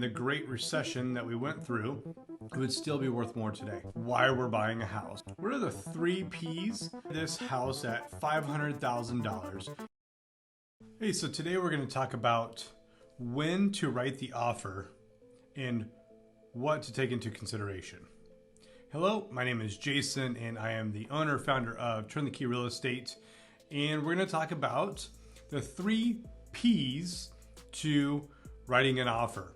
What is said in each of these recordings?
The Great Recession that we went through, it would still be worth more today. Why we're buying a house. What are the 3 P's? This house at $500,000. Hey, so today we're going to talk about when to write the offer and what to take into consideration. Hello, my name is Jayson and I am the owner, founder of Turn the Key Real Estate. And we're going to talk about the 3 P's to writing an offer.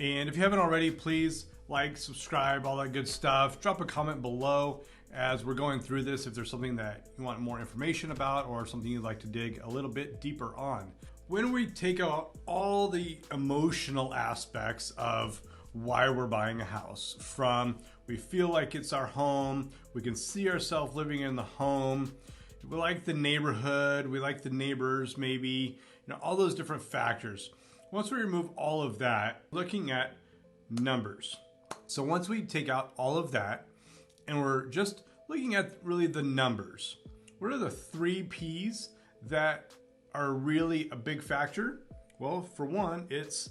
And if you haven't already, please like, subscribe, all that good stuff. Drop a comment below as we're going through this if there's something that you want more information about or something you'd like to dig a little bit deeper on. When we take out all the emotional aspects of why we're buying a house, from we feel like it's our home, we can see ourselves living in the home, we like the neighborhood, we like the neighbors maybe, all those different factors. Once we remove all of that, looking at numbers. So once we take out all of that and we're just looking at really the numbers, what are the 3 P's that are really a big factor? Well, for one, it's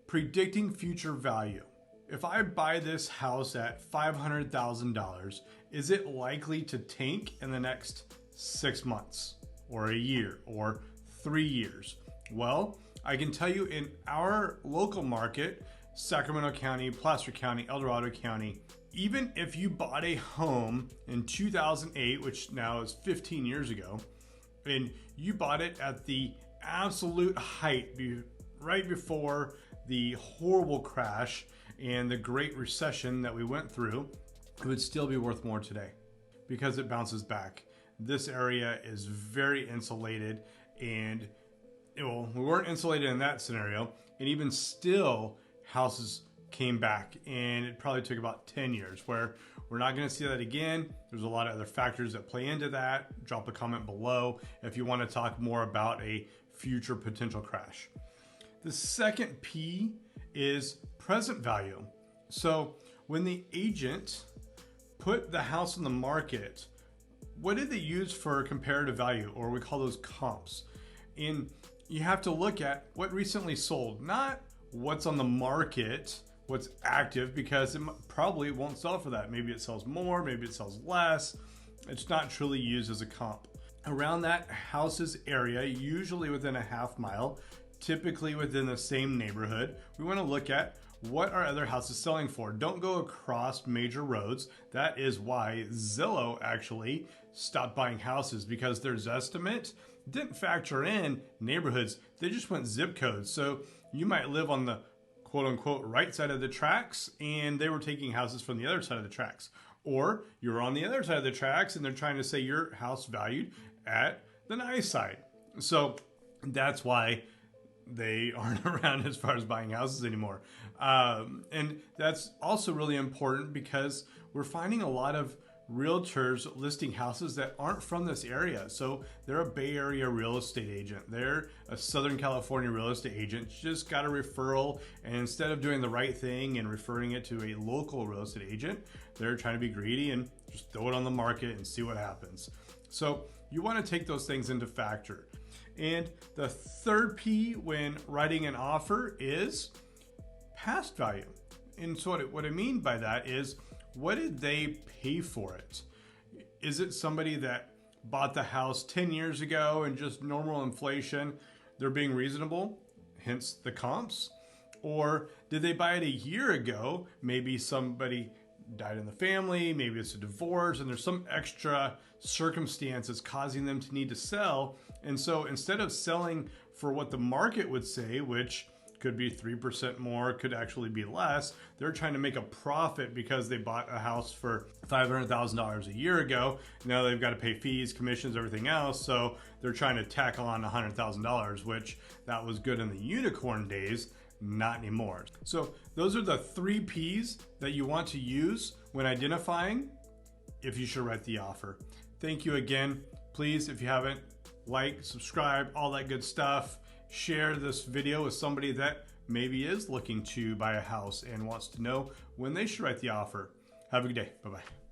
predicting future value. If I buy this house at $500,000, is it likely to tank in the next 6 months or a year or 3 years? Well, I can tell you in our local market, Sacramento County, Placer County, El Dorado County, even if you bought a home in 2008, which now is 15 years ago, and you bought it at the absolute height, right before the horrible crash and the Great Recession that we went through, it would still be worth more today because it bounces back. This area is very insulated, and we weren't insulated in that scenario, and even still houses came back, and it probably took about 10 years, where we're not going to see that again. There's a lot of other factors that play into that. Drop a comment below if you want to talk more about a future potential crash. The second P is present value. So when the agent put the house on the market, what did they use for comparative value, or we call those comps? And you have to look at what recently sold, not what's on the market, what's active, because it probably won't sell for that. Maybe it sells more, maybe it sells less. It's not truly used as a comp. Around that house's area, usually within a half mile, typically within the same neighborhood, we want to look at what are other houses selling for. Don't go across major roads. That is why Zillow actually stopped buying houses, because their estimate didn't factor in neighborhoods. They just went zip codes. So you might live on the quote unquote right side of the tracks, and they were taking houses from the other side of the tracks. Or you're on the other side of the tracks and they're trying to say your house valued at the nice side. So that's why they aren't around as far as buying houses anymore. And that's also really important because we're finding a lot of realtors listing houses that aren't from this area. So they're a Bay Area real estate agent. They're a Southern California real estate agent, just got a referral, and instead of doing the right thing and referring it to a local real estate agent, they're trying to be greedy and just throw it on the market and see what happens. So you want to take those things into factor. And the third P when writing an offer is past value. And so what I mean by that is, what did they pay for it? Is it somebody that bought the house 10 years ago and just normal inflation, they're being reasonable, hence the comps? Or did they buy it a year ago? Maybe somebody died in the family, maybe it's a divorce, and there's some extra circumstances causing them to need to sell. And so instead of selling for what the market would say, which could be 3% more, could actually be less, they're trying to make a profit because they bought a house for $500,000 a year ago. Now they've got to pay fees, commissions, everything else. So they're trying to tackle on $100,000, which that was good in the unicorn days, not anymore. So those are the 3 P's that you want to use when identifying if you should write the offer. Thank you again. Please, if you haven't, like, subscribe, all that good stuff. Share this video with somebody that maybe is looking to buy a house and wants to know when they should write the offer. Have a good day. Bye-bye.